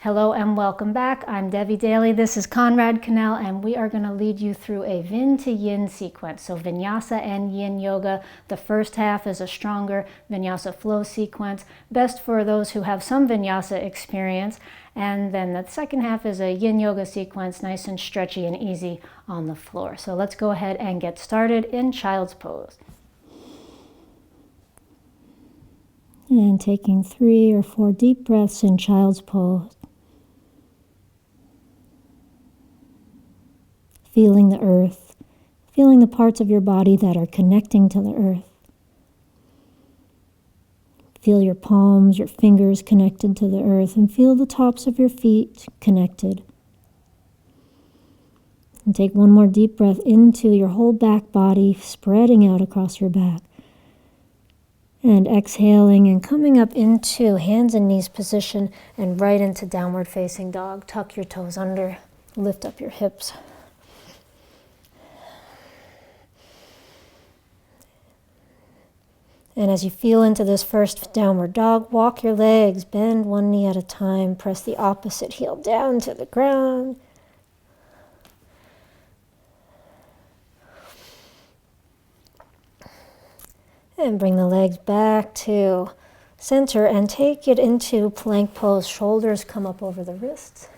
Hello and welcome back. I'm Debbie Daly. This is Conrad Cannell, and we are going to lead you through a Vin to Yin sequence. So Vinyasa and Yin yoga. The first half is a stronger Vinyasa flow sequence, best for those who have some Vinyasa experience. And then the second half is a Yin yoga sequence, nice and stretchy and easy on the floor. So let's go ahead and get started in child's pose. And taking 3 or 4 deep breaths in child's pose. Feeling the earth, feeling the parts of your body that are connecting to the earth. Feel your palms, your fingers connected to the earth, and feel the tops of your feet connected. And take one more deep breath into your whole back body, spreading out across your back. And exhaling and coming up into hands and knees position and right into downward facing dog. Tuck your toes under, lift up your hips. And as you feel into this first downward dog, walk your legs, bend one knee at a time, press the opposite heel down to the ground. And bring the legs back to center and take it into plank pose. Shoulders come up over the wrists.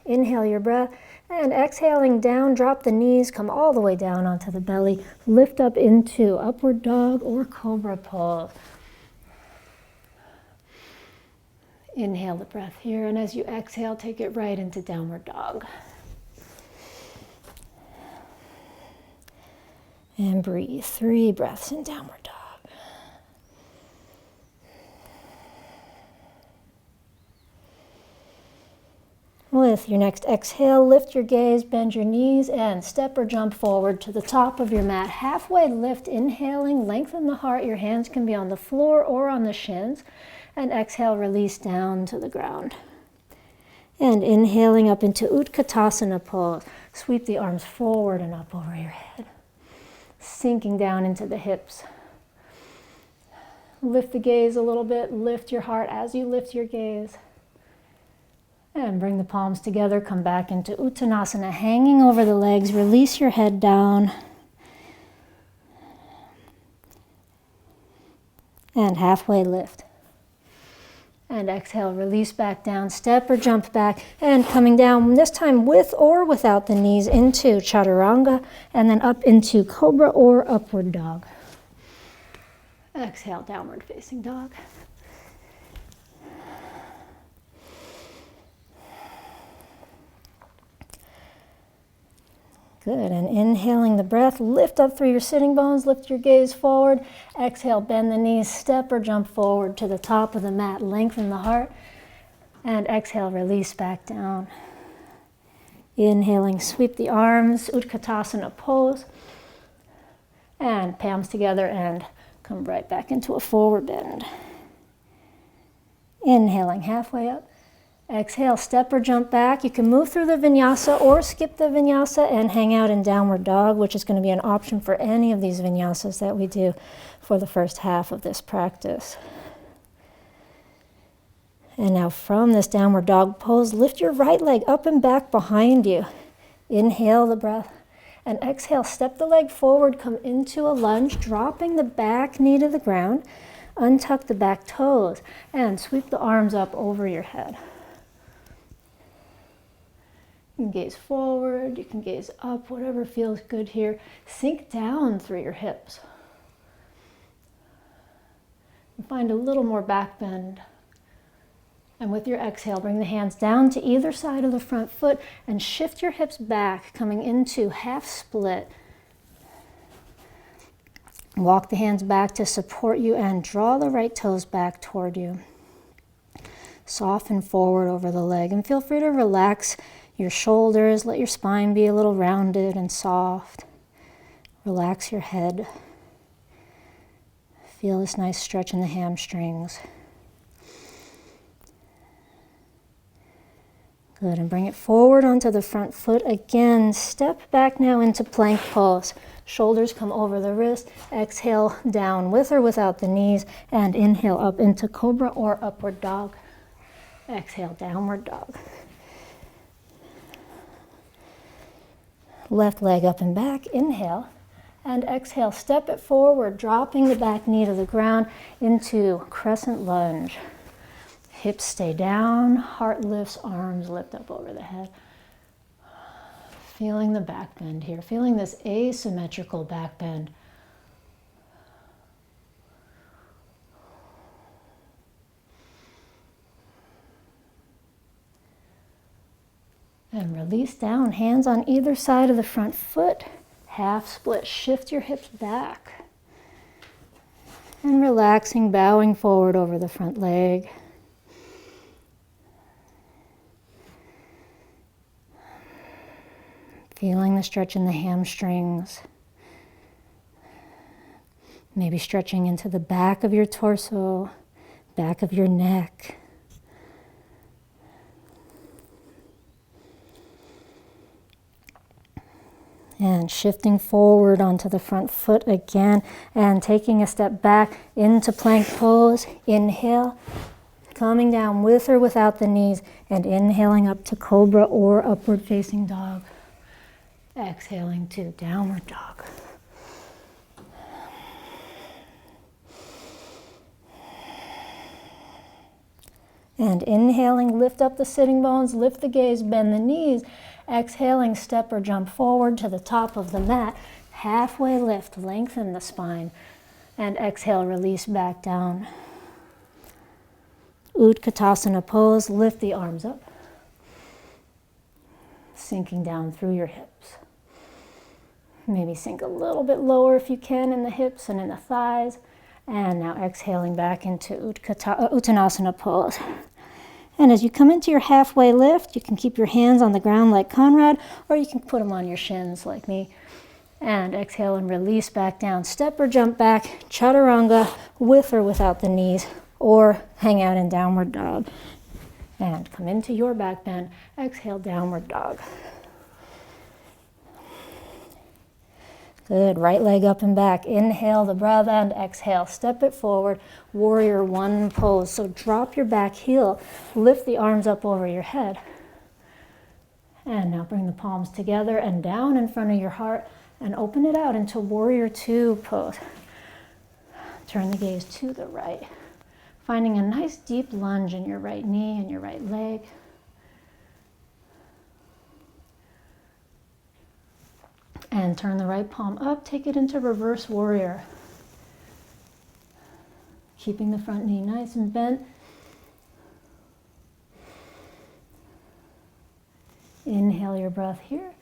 Inhale your breath. And exhaling down, drop the knees, come all the way down onto the belly. Lift up into upward dog or cobra pose. Inhale the breath here, and as you exhale, take it right into downward dog. And breathe. 3 breaths in downward dog. With your next exhale, lift your gaze, bend your knees, and step or jump forward to the top of your mat. Halfway lift, inhaling, lengthen the heart. Your hands can be on the floor or on the shins. And exhale, release down to the ground. And inhaling up into Utkatasana pose. Sweep the arms forward and up over your head. Sinking down into the hips. Lift the gaze a little bit. Lift your heart as you lift your gaze. And bring the palms together, come back into Uttanasana, hanging over the legs, release your head down. And halfway lift. And exhale, release back down, step or jump back, and coming down, this time with or without the knees, into Chaturanga, and then up into Cobra or Upward Dog. Exhale, Downward Facing Dog. Good, and inhaling the breath, lift up through your sitting bones, lift your gaze forward. Exhale, bend the knees, step or jump forward to the top of the mat, lengthen the heart. And exhale, release back down. Inhaling, sweep the arms, Utkatasana pose. And palms together and come right back into a forward bend. Inhaling, halfway up. Exhale, step or jump back. You can move through the Vinyasa or skip the Vinyasa and hang out in downward dog, which is going to be an option for any of these Vinyasas that we do for the first half of this practice. And now from this downward dog pose, lift your right leg up and back behind you. Inhale the breath and exhale, step the leg forward, come into a lunge, dropping the back knee to the ground, untuck the back toes and sweep the arms up over your head. You can gaze forward, you can gaze up, whatever feels good here. Sink down through your hips. And find a little more back bend. And with your exhale, bring the hands down to either side of the front foot and shift your hips back, coming into half split. Walk the hands back to support you and draw the right toes back toward you. Soften forward over the leg and feel free to relax your shoulders, let your spine be a little rounded and soft. Relax your head. Feel this nice stretch in the hamstrings. Good, and bring it forward onto the front foot. Again, step back now into plank pose. Shoulders come over the wrist. Exhale down with or without the knees, and inhale up into Cobra or Upward Dog. Exhale, downward dog. Left leg up and back, inhale. And exhale, step it forward, dropping the back knee to the ground into crescent lunge. Hips stay down, heart lifts, arms lift up over the head. Feeling the back bend here, feeling this asymmetrical back bend. And release down, hands on either side of the front foot. Half split, shift your hips back. And relaxing, bowing forward over the front leg. Feeling the stretch in the hamstrings. Maybe stretching into the back of your torso, back of your neck. And shifting forward onto the front foot again and taking a step back into plank pose. Inhale, coming down with or without the knees and inhaling up to cobra or upward facing dog. Exhaling to downward dog. And inhaling, lift up the sitting bones, lift the gaze, bend the knees. Exhaling, step or jump forward to the top of the mat. Halfway lift, lengthen the spine. And exhale, release back down. Utkatasana pose, lift the arms up. Sinking down through your hips. Maybe sink a little bit lower if you can in the hips and in the thighs. And now exhaling back into Uttanasana pose. And as you come into your halfway lift, you can keep your hands on the ground like Conrad, or you can put them on your shins like me. And exhale and release back down. Step or jump back, chaturanga, with or without the knees, or hang out in downward dog. And come into your back bend. Exhale, downward dog. Good, right leg up and back. Inhale the breath and exhale. Step it forward, warrior one pose. So drop your back heel, lift the arms up over your head. And now bring the palms together and down in front of your heart and open it out into warrior two pose. Turn the gaze to the right, finding a nice deep lunge in your right knee and your right leg. And turn the right palm up, take it into reverse warrior. Keeping the front knee nice and bent. Inhale your breath here.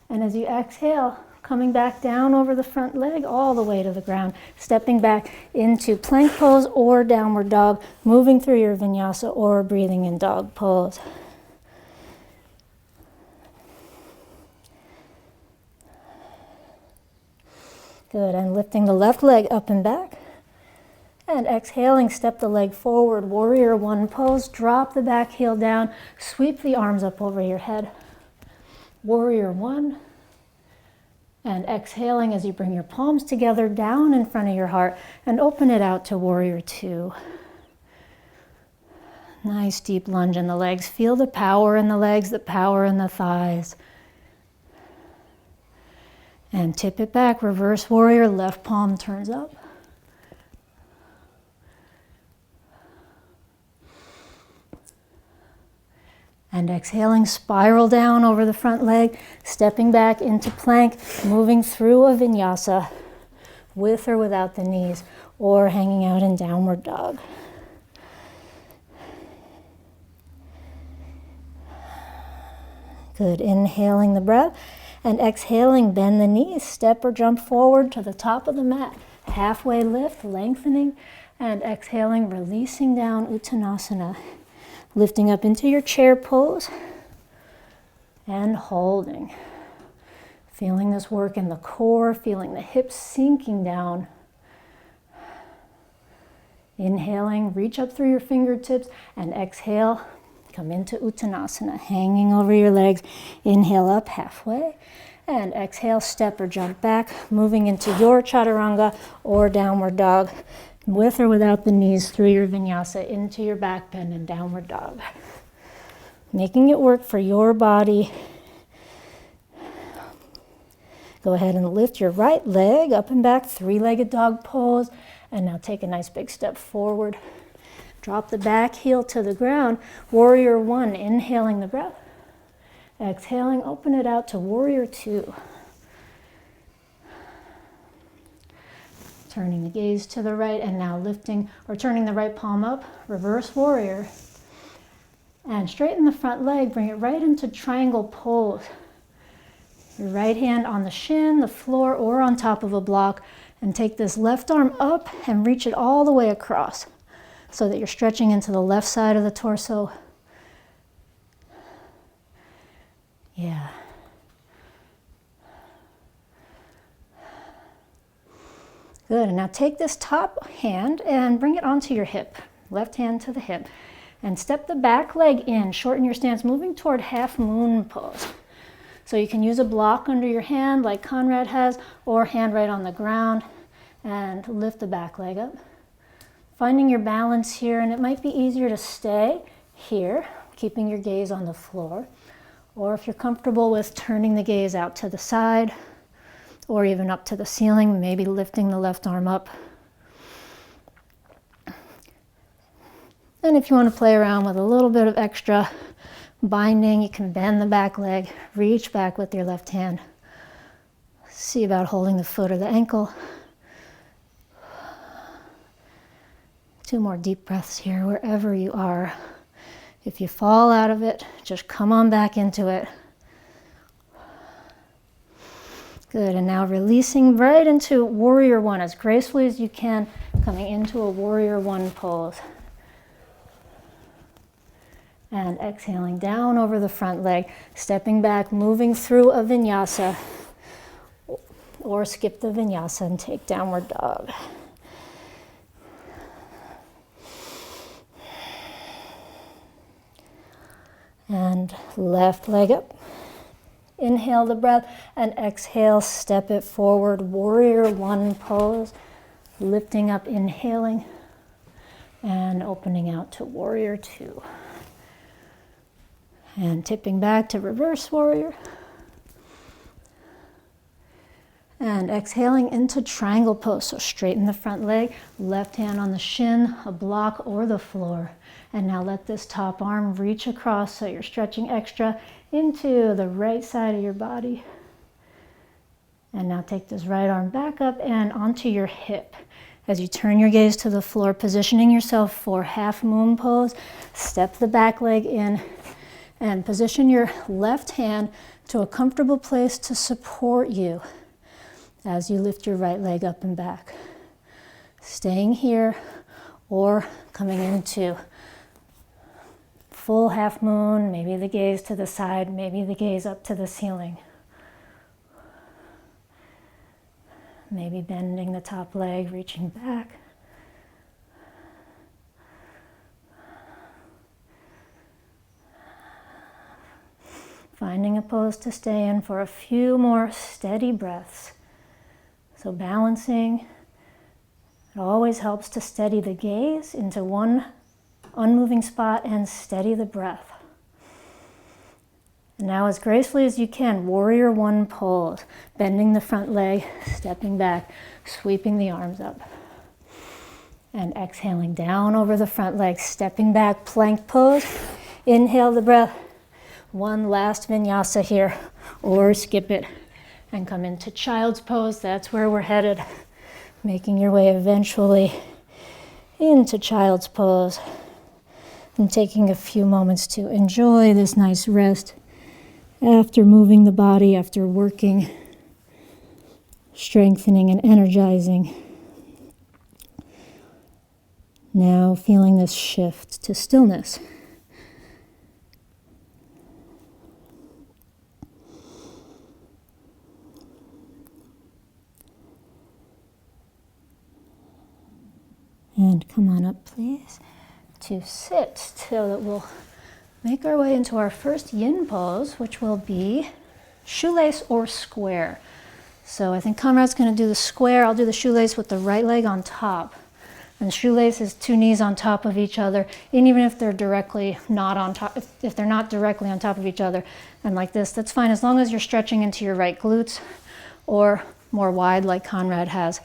And as you exhale, coming back down over the front leg all the way to the ground, stepping back into plank pose or downward dog, moving through your vinyasa or breathing in dog pose. Good, and lifting the left leg up and back. And exhaling, step the leg forward, warrior one pose, drop the back heel down, sweep the arms up over your head. Warrior one. And exhaling as you bring your palms together down in front of your heart and open it out to warrior two. Nice deep lunge in the legs. Feel the power in the legs, the power in the thighs. And tip it back, reverse warrior, left palm turns up. And exhaling, spiral down over the front leg, stepping back into plank, moving through a vinyasa with or without the knees, or hanging out in downward dog. Good, inhaling the breath. And exhaling, bend the knees, step or jump forward to the top of the mat. Halfway lift, lengthening, and exhaling, releasing down, Uttanasana. Lifting up into your chair pose and holding. Feeling this work in the core, feeling the hips sinking down. Inhaling, reach up through your fingertips, and exhale, come into Uttanasana, hanging over your legs. Inhale up halfway, and exhale, step or jump back, moving into your chaturanga or downward dog. with or without the knees through your vinyasa into your back bend and downward dog. Making it work for your body. Go ahead and lift your right leg up and back, three-legged dog pose, and now take a nice big step forward. Drop the back heel to the ground. Warrior one, inhaling the breath. Exhaling, open it out to warrior two. Turning the gaze to the right and now lifting or turning the right palm up, reverse warrior. And straighten the front leg, bring it right into triangle pose. Your right hand on the shin, the floor, or on top of a block, and take this left arm up and reach it all the way across so that you're stretching into the left side of the torso. Yeah. Good, and now take this top hand and bring it onto your hip, left hand to the hip, and step the back leg in, shorten your stance, moving toward half moon pose. So you can use a block under your hand like Conrad has, or hand right on the ground, and lift the back leg up. Finding your balance here, and it might be easier to stay here, keeping your gaze on the floor, or if you're comfortable with turning the gaze out to the side, or even up to the ceiling, maybe lifting the left arm up. And if you want to play around with a little bit of extra binding, you can bend the back leg, reach back with your left hand. See about holding the foot or the ankle. 2 more deep breaths here, wherever you are. If you fall out of it, just come on back into it. Good, and now releasing right into warrior one as gracefully as you can, coming into a warrior one pose. And exhaling down over the front leg, stepping back, moving through a vinyasa, or skip the vinyasa and take downward dog. And left leg up. Inhale the breath and exhale, step it forward, warrior one pose, lifting up, inhaling, and opening out to warrior two. And tipping back to reverse warrior. And exhaling into triangle pose. So straighten the front leg, left hand on the shin, a block or the floor. And now let this top arm reach across so you're stretching extra into the right side of your body. And now take this right arm back up and onto your hip. As you turn your gaze to the floor, positioning yourself for half moon pose, step the back leg in and position your left hand to a comfortable place to support you as you lift your right leg up and back. Staying here or coming into full half moon, maybe the gaze to the side, maybe the gaze up to the ceiling. Maybe bending the top leg, reaching back. Finding a pose to stay in for a few more steady breaths. So balancing, it always helps to steady the gaze into one unmoving spot and steady the breath. And now as gracefully as you can, warrior one pose, bending the front leg, stepping back, sweeping the arms up. And exhaling down over the front leg, stepping back, plank pose. Inhale the breath. One last vinyasa here, or skip it and come into child's pose. That's where we're headed. Making your way eventually into child's pose. And taking a few moments to enjoy this nice rest after moving the body, after working, strengthening and energizing. Now feeling this shift to stillness. And come on up, please, to sit so that we'll make our way into our first yin pose, which will be shoelace or square. So I think Conrad's going to do the square. I'll do the shoelace with the right leg on top. And shoelace is 2 knees on top of each other, and even if they're directly not on top, if they're not directly on top of each other, and like this, that's fine as long as you're stretching into your right glutes or more wide like Conrad has.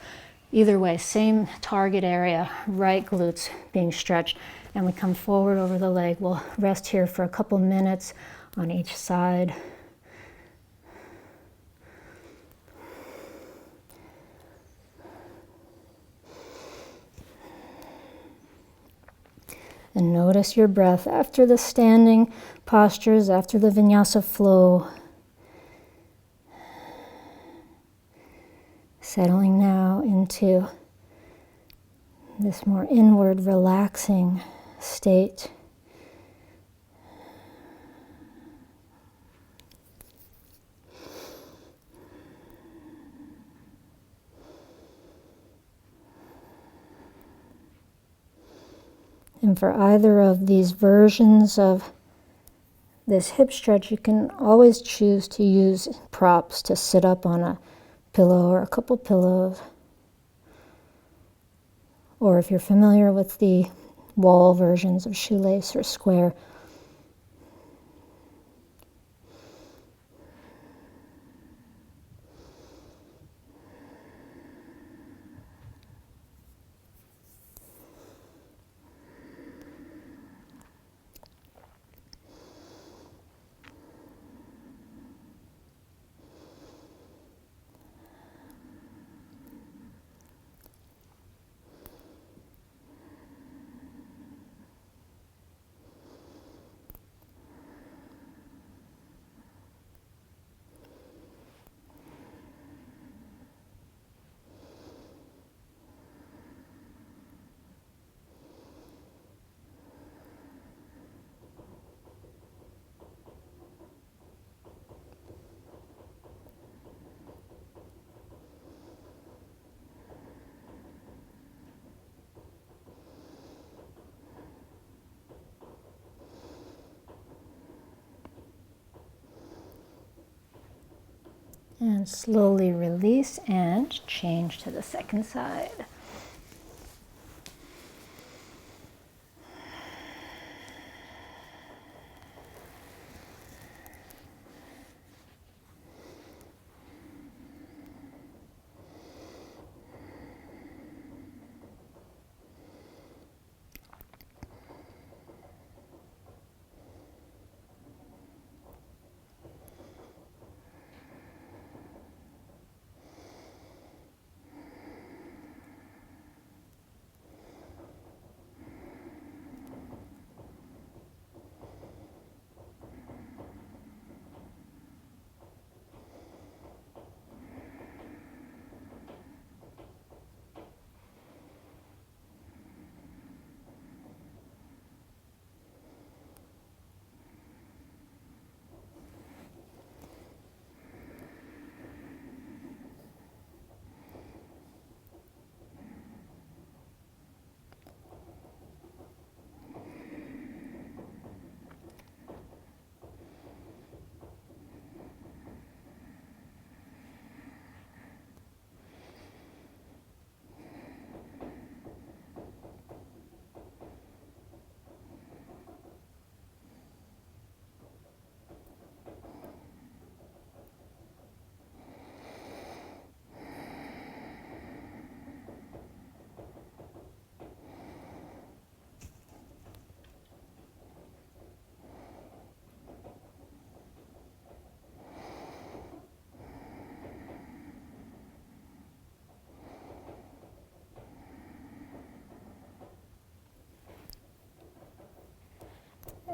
Either way, same target area, right glutes being stretched. And we come forward over the leg. We'll rest here for a couple minutes on each side. And notice your breath after the standing postures, after the vinyasa flow. Settling now into this more inward, relaxing state. And for either of these versions of this hip stretch, you can always choose to use props to sit up on a pillow or a couple pillows. Or if you're familiar with the wall versions of shoelace or square, and slowly release and change to the second side.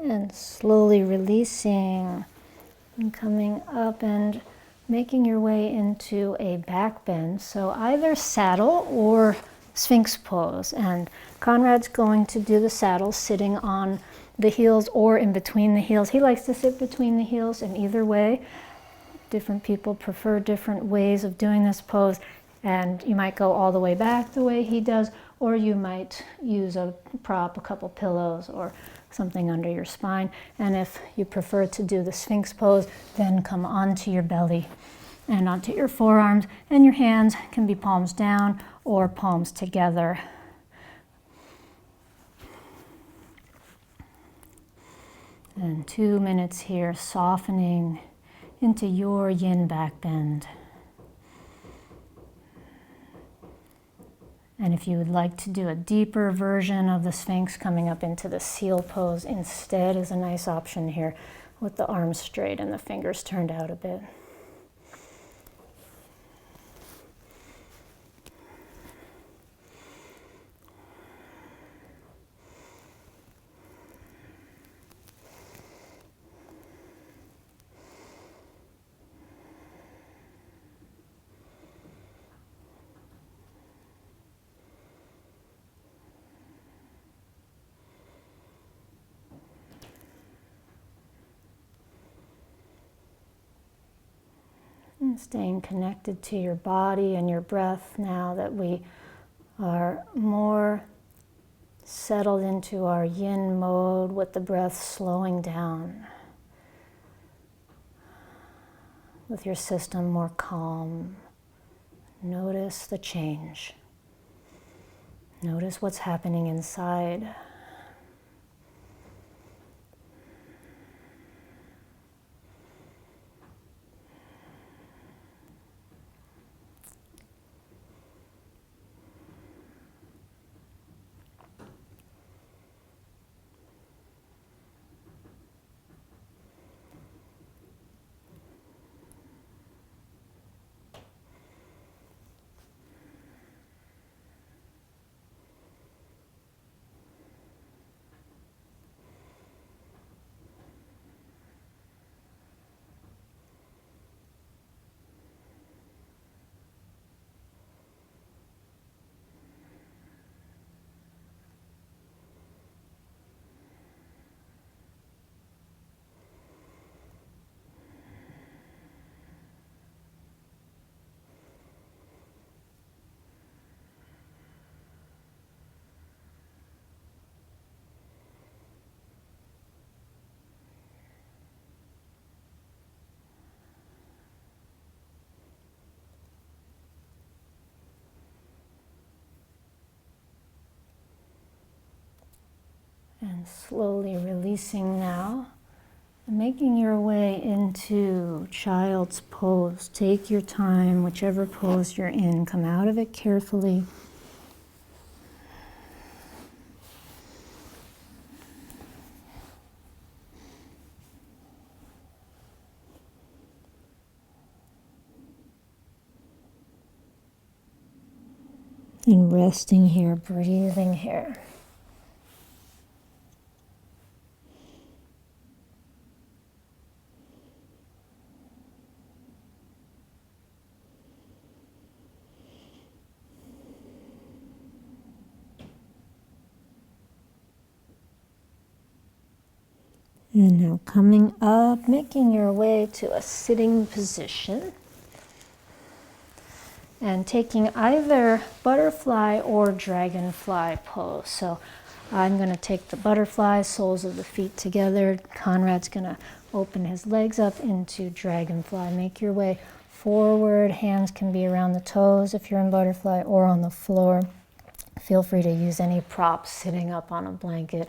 And slowly releasing and coming up and making your way into a back bend. So either saddle or Sphinx pose. And Conrad's going to do the saddle sitting on the heels or in between the heels. He likes to sit between the heels, and either way, different people prefer different ways of doing this pose. And you might go all the way back the way he does, or you might use a prop, a couple pillows, or something under your spine. And if you prefer to do the Sphinx pose, then come onto your belly and onto your forearms, and your hands can be palms down or palms together. And 2 minutes here, softening into your yin back bend. And if you would like to do a deeper version of the Sphinx, coming up into the seal pose instead is a nice option here, with the arms straight and the fingers turned out a bit. And staying connected to your body and your breath now that we are more settled into our yin mode, with the breath slowing down, with your system more calm. Notice the change. Notice what's happening inside. And slowly releasing now, making your way into child's pose. Take your time, whichever pose you're in, come out of it carefully. And resting here, breathing here. And now coming up, making your way to a sitting position. And taking either butterfly or dragonfly pose. So I'm going to take the butterfly, soles of the feet together. Conrad's going to open his legs up into dragonfly. Make your way forward. Hands can be around the toes if you're in butterfly, or on the floor. Feel free to use any props, sitting up on a blanket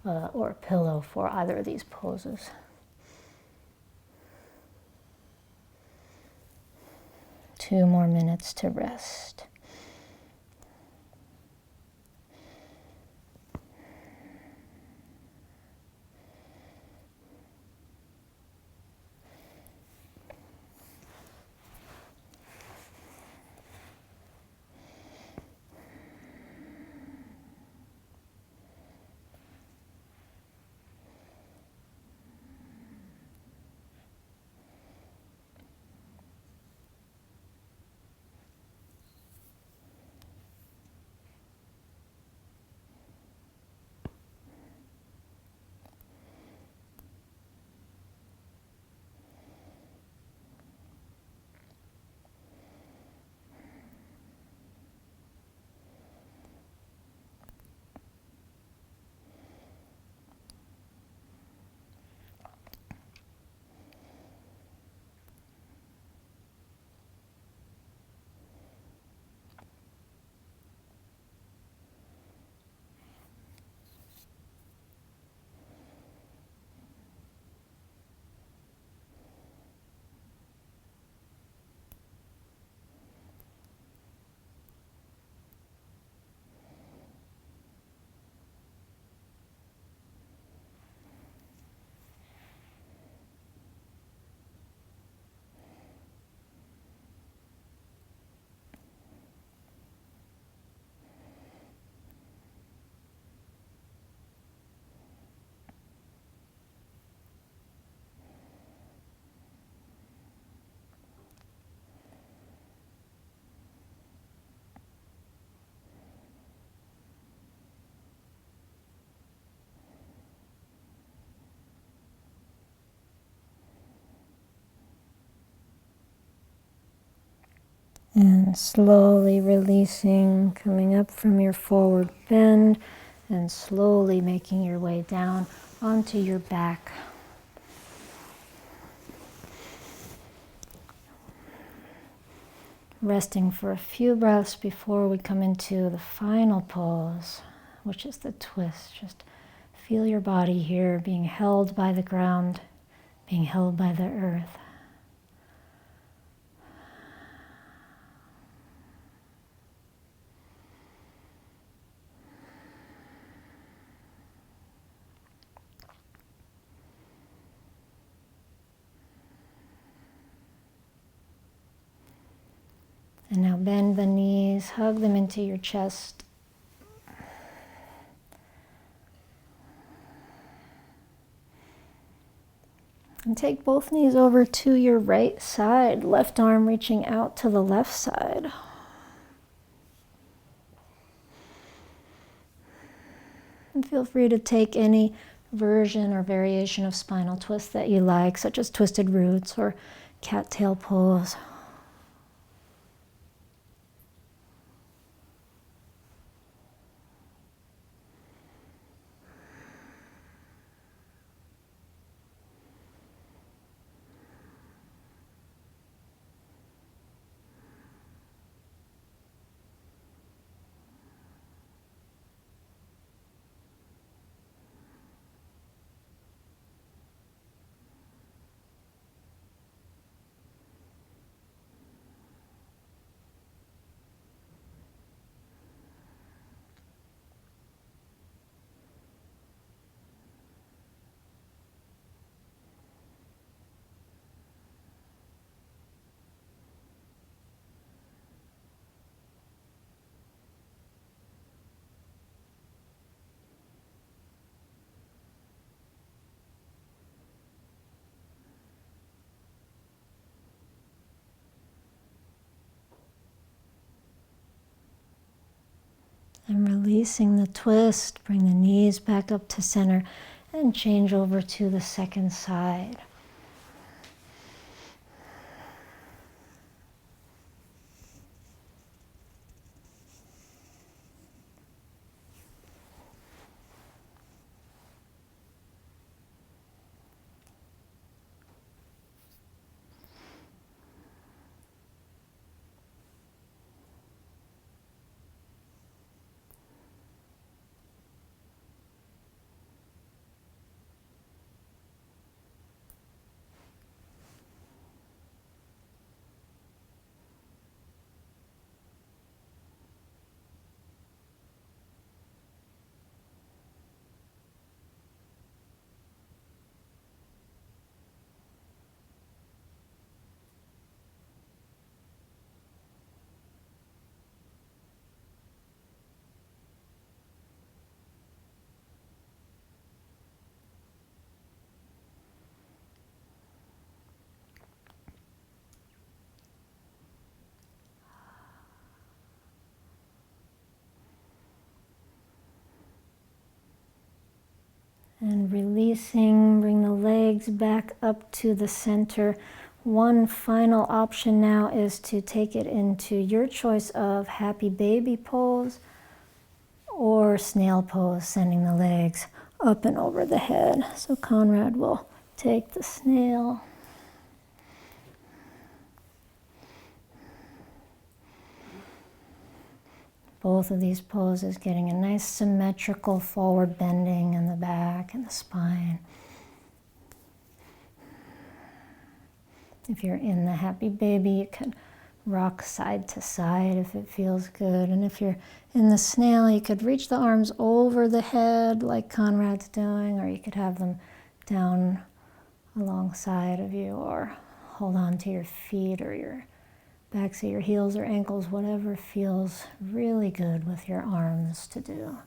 or a pillow for either of these poses. Two more minutes to rest. And slowly releasing, coming up from your forward bend and slowly making your way down onto your back. Resting for a few breaths before we come into the final pose, which is the twist. Just feel your body here being held by the ground, being held by the earth. And now bend the knees, hug them into your chest. And take both knees over to your right side, left arm reaching out to the left side. And feel free to take any version or variation of spinal twist that you like, such as twisted roots or cattail pose. And releasing the twist, bring the knees back up to center and change over to the second side. And releasing, bring the legs back up to the center. One final option now is to take it into your choice of happy baby pose or snail pose, sending the legs up and over the head. So Conrad will take the snail. Both of these poses getting a nice symmetrical forward bending in the back and the spine. If you're in the happy baby, you can rock side to side if it feels good. And if you're in the snail, you could reach the arms over the head like Conrad's doing, or you could have them down alongside of you, or hold on to your feet or your backs of your heels or ankles, whatever feels really good with your arms to do.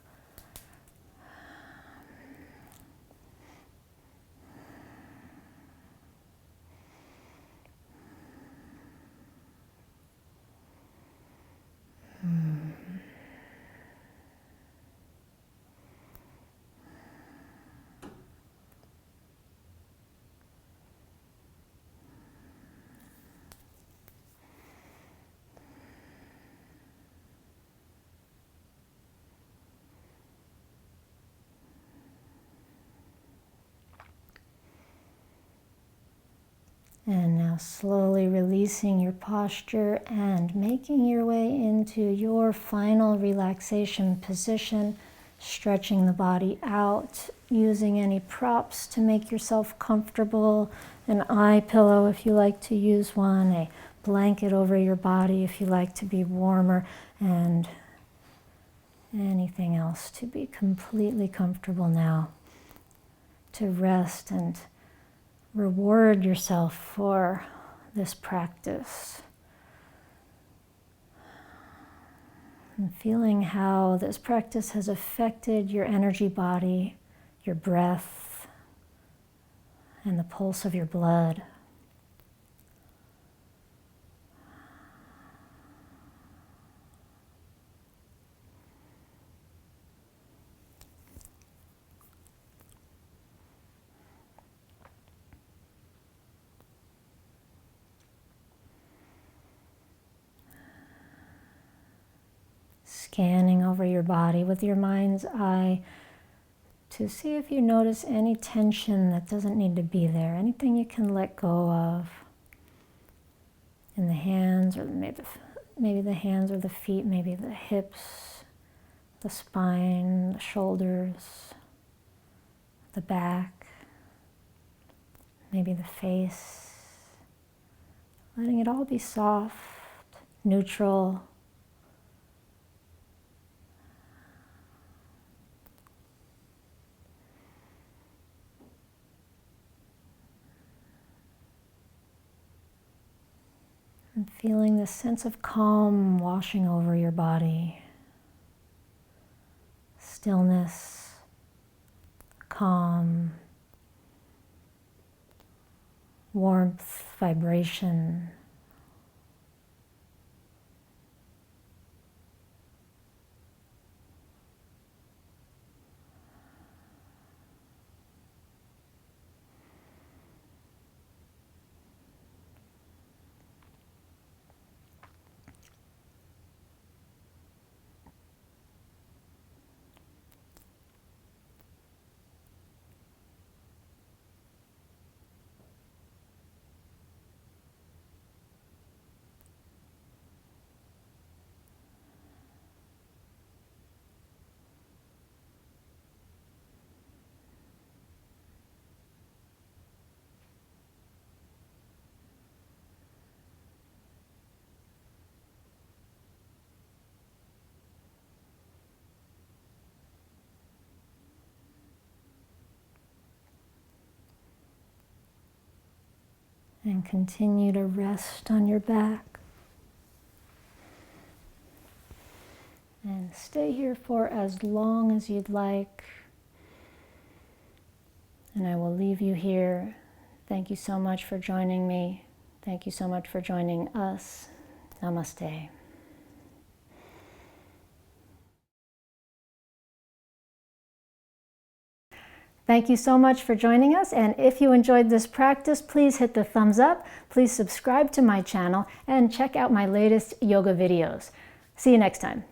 And now slowly releasing your posture and making your way into your final relaxation position, stretching the body out, using any props to make yourself comfortable, an eye pillow if you like to use one, a blanket over your body if you like to be warmer, and anything else to be completely comfortable now, to rest and reward yourself for this practice. And feeling how this practice has affected your energy body, your breath, and the pulse of your blood. Scanning over your body with your mind's eye to see if you notice any tension that doesn't need to be there, anything you can let go of in the hands, or maybe the hands or the feet, maybe the hips, the spine, the shoulders, the back, maybe the face. Letting it all be soft, neutral. And feeling this sense of calm washing over your body. Stillness, calm, warmth, vibration. And continue to rest on your back. And stay here for as long as you'd like. And I will leave you here. Thank you so much for joining me. Thank you so much for joining us. Namaste. Thank you so much for joining us, and if you enjoyed this practice, please hit the thumbs up, please subscribe to my channel, and check out my latest yoga videos. See you next time.